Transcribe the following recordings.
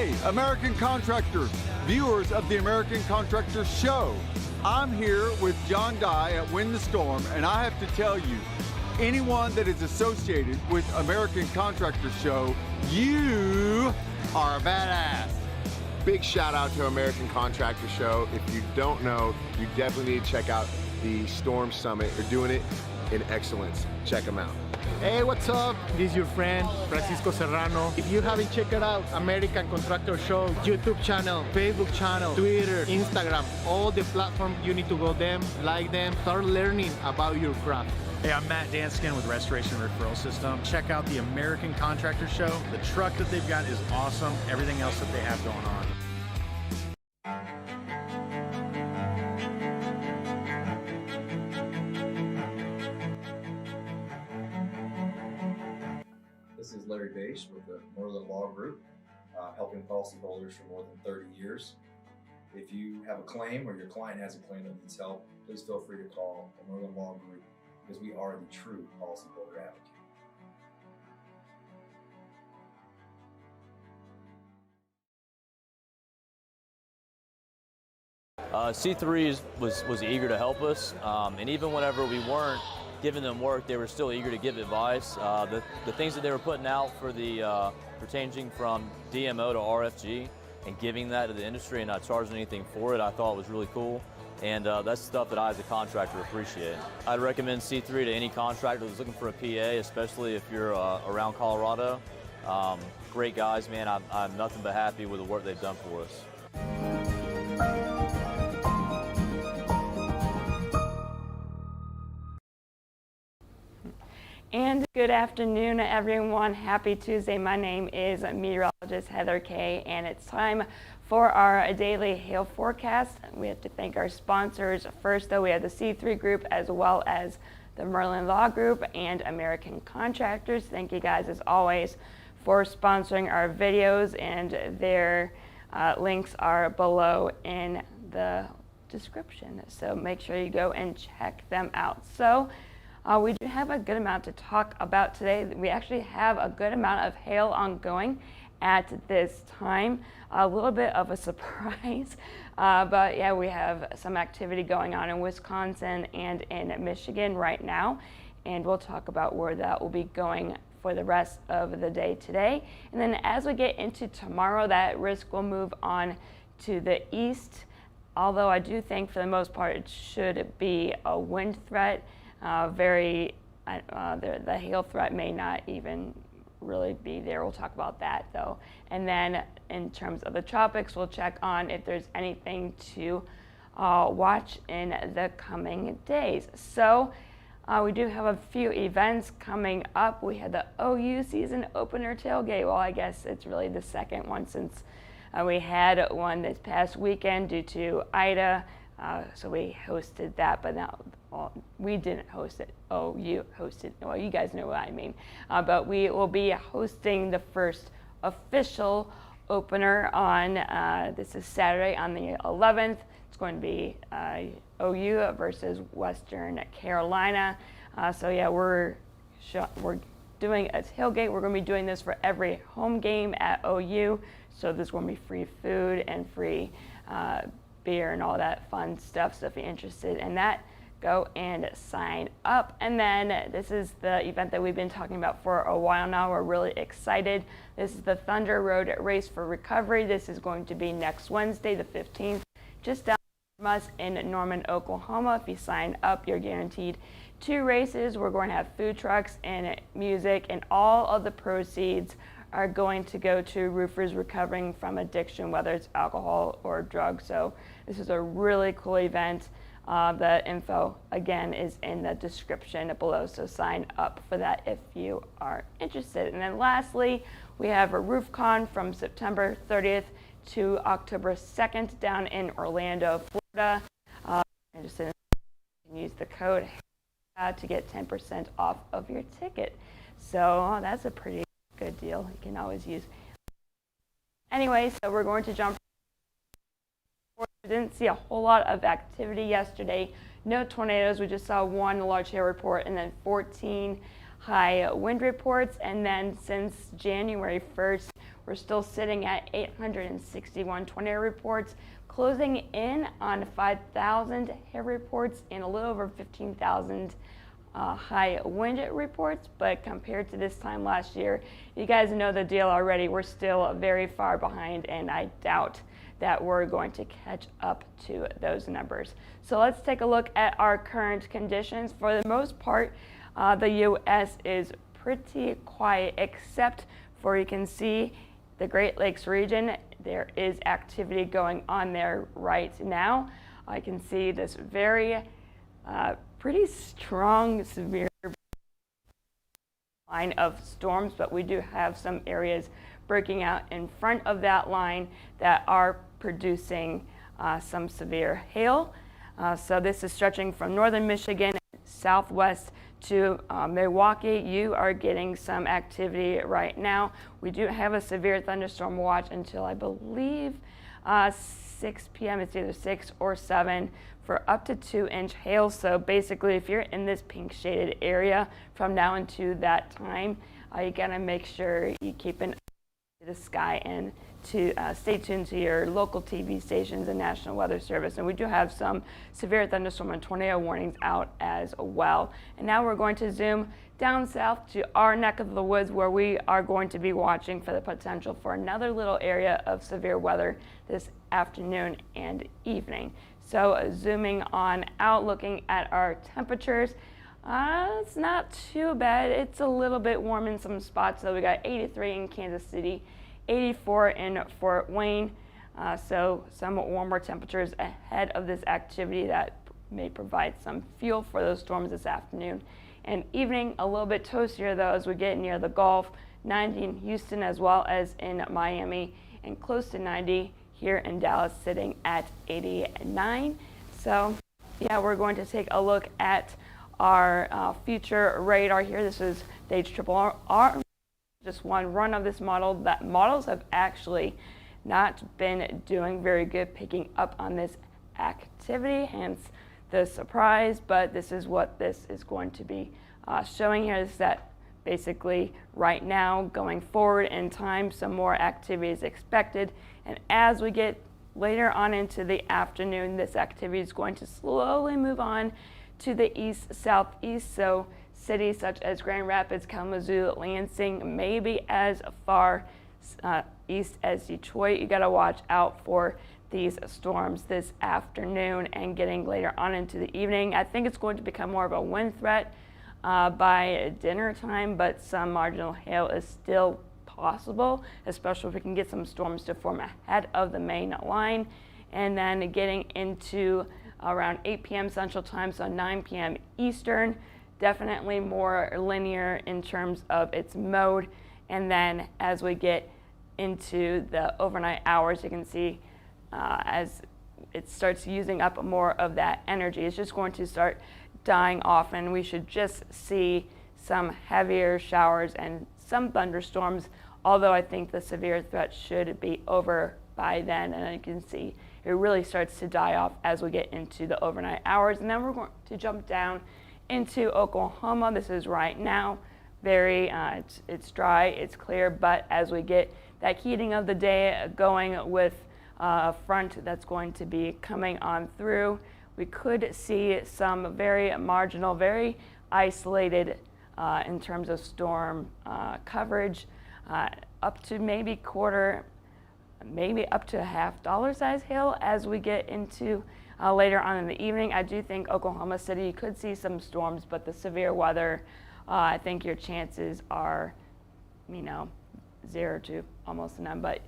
Hey, American contractors, viewers of the American Contractor Show. I'm here with John Dye at Win the Storm, and I have to tell you, anyone that is associated with American Contractor Show, you are a badass. Big shout out to American Contractor Show. If you don't know, you definitely need to check out the Storm Summit. They're doing it in excellence. Check them out. Hey, what's up? This is your friend, Francisco Serrano. If you haven't checked it out, American Contractor Show, YouTube channel, Facebook channel, Twitter, Instagram, all the platforms, you need to go them, like them, start learning about your craft. Hey, I'm Matt Danskin with Restoration Referral System. Check out the American Contractor Show. The truck that they've got is awesome. Everything else that they have going on. This is Larry Bache with the Merlin Law Group, helping policyholders for more than 30 years. If you have a claim or your client has a claim that needs help, please feel free to call the Merlin Law Group because we are the true policyholder advocate. C3 was eager to help us, and even whenever we weren't giving them work, they were still eager to give advice. The things that they were putting out for the for changing from DMO to RFG and giving that to the industry and not charging anything for it, I thought was really cool. And that's stuff that I as a contractor appreciate. I'd recommend C3 to any contractor that's looking for a PA, especially if you're around Colorado. Great guys, man. I'm nothing but happy with the work they've done for us. And good afternoon, everyone. Happy Tuesday. My name is meteorologist Heather Kay, and it's time for our daily hail forecast. We have to thank our sponsors. First, though, we have the C3 Group as well as the Merlin Law Group and American Contractors. Thank you guys, as always, for sponsoring our videos, and their links are below in the description. So make sure you go and check them out. So we do have a good amount to talk about today. We actually have a good amount of hail ongoing at this time. A little bit of a surprise, but yeah, we have some activity going on in Wisconsin and in Michigan right now, and we'll talk about where that will be going for the rest of the day today. And then as we get into tomorrow, that risk will move on to the east, although I do think for the most part it should be a wind threat. The hail threat may not even really be there. We'll talk about that though. And then in terms of the tropics, we'll check on if there's anything to watch in the coming days. So we do have a few events coming up. We had the OU season opener tailgate. Well, I guess it's really the second one since we had one this past weekend due to Ida. So we hosted that, but now we didn't host it. OU hosted. Well, you guys know what I mean. But we will be hosting the first official opener on, this is Saturday on the 11th. It's going to be OU versus Western Carolina. So yeah, we're doing a tailgate. We're going to be doing this for every home game at OU. So there's going to be free food and free beer and all that fun stuff. So if you're interested in that, go and sign up. And then this is the event that we've been talking about for a while now. We're really excited. This is the Thunder Road Race for Recovery. This is going to be next Wednesday, the 15th, just down from us in Norman, Oklahoma. If you sign up, you're guaranteed 2 races. We're going to have food trucks and music, and all of the proceeds are going to go to roofers recovering from addiction, whether it's alcohol or drugs. So this is a really cool event. The info, again, is in the description below, so sign up for that if you are interested. And then lastly, we have a RoofCon from September 30th to October 2nd down in Orlando, Florida. Interested, you can use the code to get 10% off of your ticket. So that's a pretty good deal. You can always use. Anyway, so we're going to jump. We didn't see a whole lot of activity yesterday. No tornadoes. We just saw one large hail report and then 14 high wind reports. And then since January 1st, we're still sitting at 861 tornado reports, closing in on 5,000 hail reports and a little over 15,000 high wind reports. But compared to this time last year, you guys know the deal already. We're still very far behind, and I doubt that we're going to catch up to those numbers. So let's take a look at our current conditions. For the most part, the U.S. is pretty quiet, except for, you can see, the Great Lakes region. There is activity going on there right now. I can see this very pretty strong, severe line of storms, but we do have some areas breaking out in front of that line that are producing some severe hail. So this is stretching from northern Michigan southwest to Milwaukee. You are getting some activity right now. We do have a severe thunderstorm watch until, I believe, 6 p.m. It's either 6 or 7 for up to 2-inch hail. So basically, if you're in this pink shaded area from now into that time, you gotta make sure you keep an eye to the sky and to stay tuned to your local TV stations and National Weather Service. And we do have some severe thunderstorm and tornado warnings out as well. And now we're going to zoom down south to our neck of the woods, where we are going to be watching for the potential for another little area of severe weather this afternoon and evening. So zooming on out, looking at our temperatures, it's not too bad. It's a little bit warm in some spots, though. We got 83 in Kansas City, 84 in Fort Wayne, so some warmer temperatures ahead of this activity that may provide some fuel for those storms this afternoon and evening. A little bit toastier, though, as we get near the Gulf, 90 in Houston as well as in Miami, and close to 90 here in Dallas, sitting at 89. So yeah, we're going to take a look at our future radar here. This is the HRRR. Just one run of this model. That models have actually not been doing very good picking up on this activity, hence the surprise. But this is what this is going to be showing here, is that basically right now, going forward in time, some more activity is expected. And as we get later on into the afternoon, this activity is going to slowly move on to the east-southeast. So cities such as Grand Rapids, Kalamazoo, Lansing, maybe as far east as Detroit. You got to watch out for these storms this afternoon and getting later on into the evening. I think it's going to become more of a wind threat by dinner time, but some marginal hail is still possible, especially if we can get some storms to form ahead of the main line. And then getting into around 8 p.m. Central Time, so 9 p.m. Eastern, definitely more linear in terms of its mode. And then as we get into the overnight hours, you can see as it starts using up more of that energy, it's just going to start dying off, and we should just see some heavier showers and some thunderstorms, although I think the severe threat should be over by then. And you can see it really starts to die off as we get into the overnight hours. And then we're going to jump down into Oklahoma. This is right now very, it's dry, it's clear, but as we get that heating of the day going with a front that's going to be coming on through, we could see some very marginal, very isolated in terms of storm coverage, up to maybe quarter, maybe up to half dollar size hail as we get into later on in the evening. I do think Oklahoma City, you could see some storms, but the severe weather, I think your chances are, 0 to almost none, but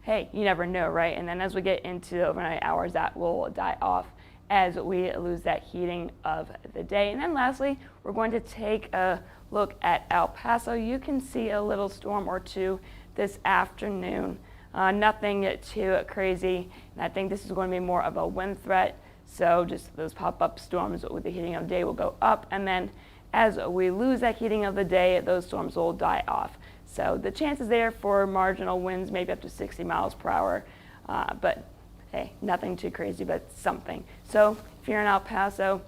hey, you never know, right? And then as we get into the overnight hours, that will die off as we lose that heating of the day. And then lastly, we're going to take a look at El Paso. You can see a little storm or two this afternoon. Nothing too crazy. And I think this is going to be more of a wind threat. So just those pop-up storms with the heating of the day will go up. And then as we lose that heating of the day, those storms will die off. So the chances there for marginal winds, maybe up to 60 miles per hour. But hey, nothing too crazy, but something. So if you're in El Paso,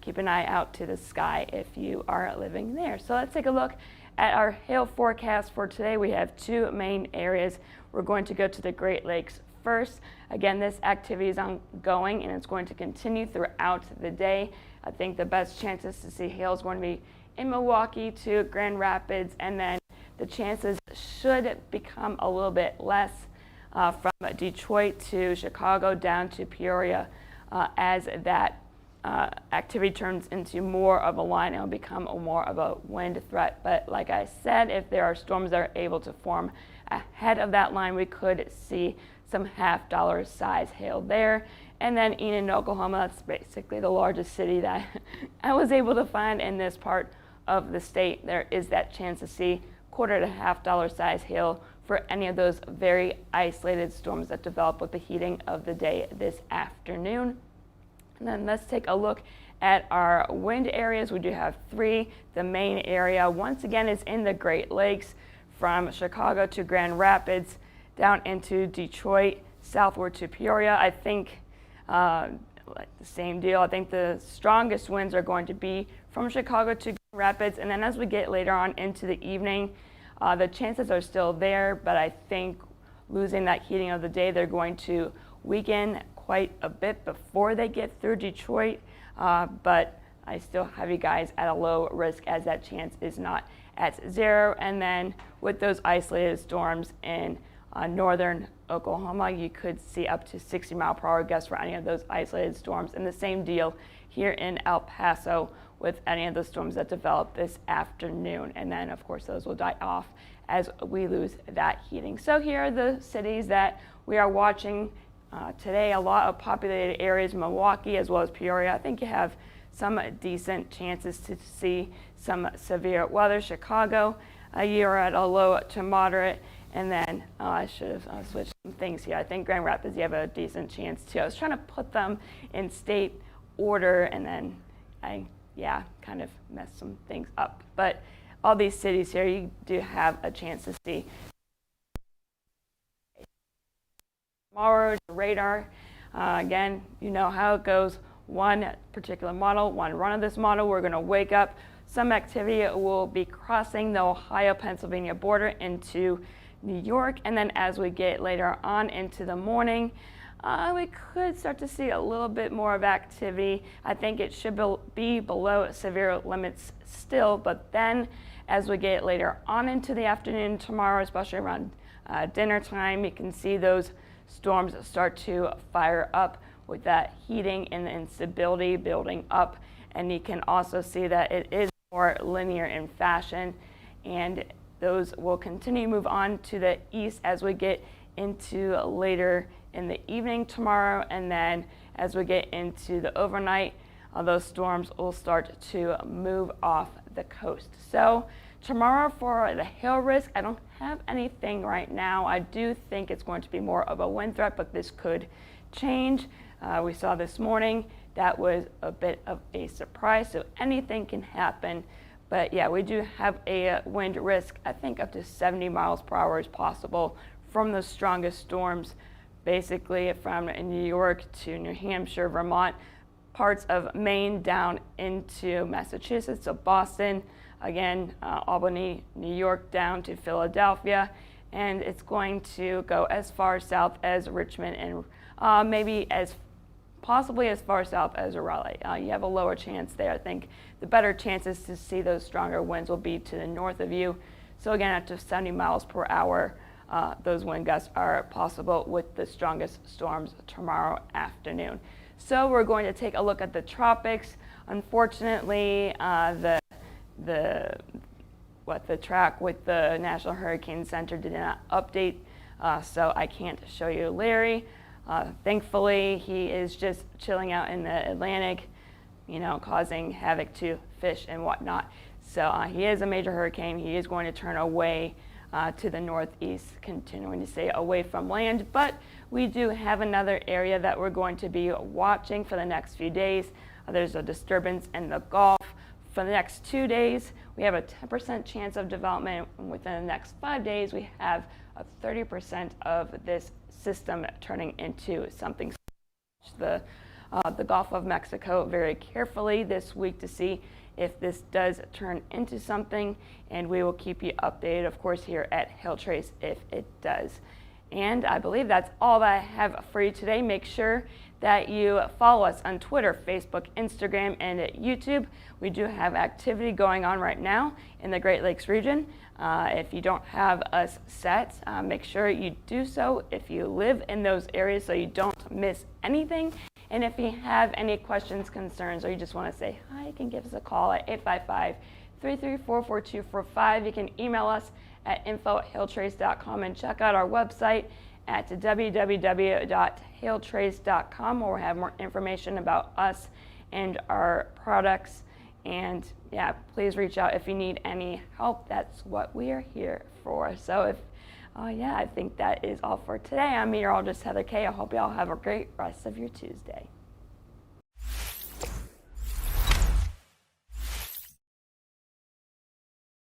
keep an eye out to the sky if you are living there. So let's take a look at our hail forecast for today. We have two main areas. We're going to go to the Great Lakes first. Again, this activity is ongoing and it's going to continue throughout the day. I think the best chances to see hail is going to be in Milwaukee to Grand Rapids, and then the chances should become a little bit less from Detroit to Chicago down to Peoria as that activity turns into more of a line. It'll become more of a wind threat. But like I said, if there are storms that are able to form ahead of that line, we could see some $half size hail there. And then Enid, Oklahoma, that's basically the largest city that I was able to find in this part of the state. There is that chance to see $quarter to $half size hail for any of those very isolated storms that develop with the heating of the day this afternoon. And then let's take a look at our wind areas. We do have three. The main area, once again, is in the Great Lakes from Chicago to Grand Rapids, down into Detroit, southward to Peoria. I think like the same deal. I think the strongest winds are going to be from Chicago to Grand Rapids. And then as we get later on into the evening, the chances are still there, but I think losing that heating of the day, they're going to weaken quite a bit before they get through Detroit. But I still have you guys at a low risk as that chance is not at zero. And then with those isolated storms in northern Oklahoma, you could see up to 60-mile-per-hour gusts for any of those isolated storms. And the same deal here in El Paso with any of the storms that develop this afternoon. And then, of course, those will die off as we lose that heating. So here are the cities that we are watching today. A lot of populated areas, Milwaukee as well as Peoria. I think you have some decent chances to see some severe weather. Chicago, you're at a low to moderate. And then I should have switched some things here. I think Grand Rapids, you have a decent chance too. I was trying to put them in state order, and then I kind of messed some things up. But all these cities here, you do have a chance to see. Tomorrow's radar, again, you know how it goes. One particular model, one run of this model, we're going to wake up. Some activity will be crossing the Ohio-Pennsylvania border into New York, and then as we get later on into the morning, we could start to see a little bit more of activity. I think it should be below severe limits still, but then as we get later on into the afternoon tomorrow, especially around dinner time, you can see those storms start to fire up with that heating and the instability building up, and you can also see that it is more linear in fashion, and those will continue to move on to the east as we get into later in the evening tomorrow, and then as we get into the overnight, those storms will start to move off the coast. So tomorrow for the hail risk, I don't have anything right now. I do think it's going to be more of a wind threat, but this could change. We saw this morning that was a bit of a surprise, so anything can happen. But yeah, we do have a wind risk, I think up to 70 miles per hour is possible from the strongest storms, basically from New York to New Hampshire, Vermont, parts of Maine down into Massachusetts, so Boston, again, Albany, New York down to Philadelphia, and it's going to go as far south as Richmond and maybe possibly as far south as Raleigh. You have a lower chance there. I think the better chances to see those stronger winds will be to the north of you. So again, up to 70 miles per hour, those wind gusts are possible with the strongest storms tomorrow afternoon. So we're going to take a look at the tropics. Unfortunately, the track with the National Hurricane Center did not update, so I can't show you Larry. Thankfully, he is just chilling out in the Atlantic, causing havoc to fish and whatnot. So he is a major hurricane. He is going to turn away to the northeast, continuing to stay away from land. But we do have another area that we're going to be watching for the next few days. There's a disturbance in the Gulf. For the next 2 days, we have a 10% chance of development. Within the next 5 days, we have a 30% of this system turning into something. The the Gulf of Mexico very carefully this week to see if this does turn into something, and we will keep you updated, of course, here at Hail Trace if it does. And I believe that's all that I have for you today. Make sure that you follow us on Twitter, Facebook, Instagram, and at YouTube. We do have activity going on right now in the Great Lakes region. If you don't have us set, make sure you do so if you live in those areas so you don't miss anything. And if you have any questions, concerns, or you just want to say hi, you can give us a call at 855-334-4245. You can email us at info@hailtrace.com and check out our website at www.hailtrace.com, where we have more information about us and our products. And yeah, please reach out if you need any help. That's what we are here for. So I think that is all for today. I'm meteorologist Heather Kay. I hope you all have a great rest of your Tuesday.